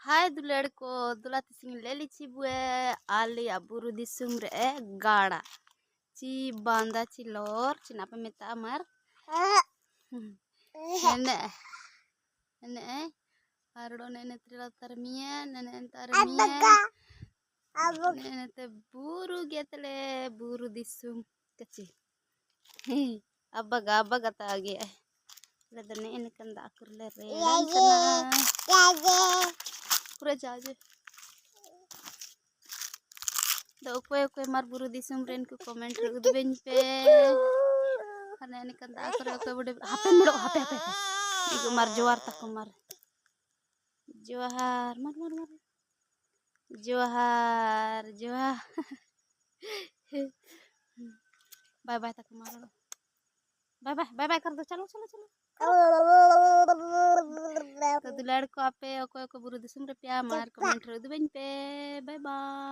Hai dular ko dulat sing leli ci bue ali aburu di sumre gada ci banda ci lor ci napa meta amar nene nene ardo nene trila tarmia nene tarmia nene te buru getle buru di sum kecil abaga tagi ledane ini kan da akur le reran kana pura jaje da ukwe mar buru di sum ren ku comment re udben pe karena ini kan da akur ukwe bude hape mido hape igu mar juar tak mar juar mar juar bye bye tak mar bye bye कर दो चलो तो दुलाड़ को आपे ओको बुरु दिसुम रे प्या मार comment रे दुबेन पे बाय बाय।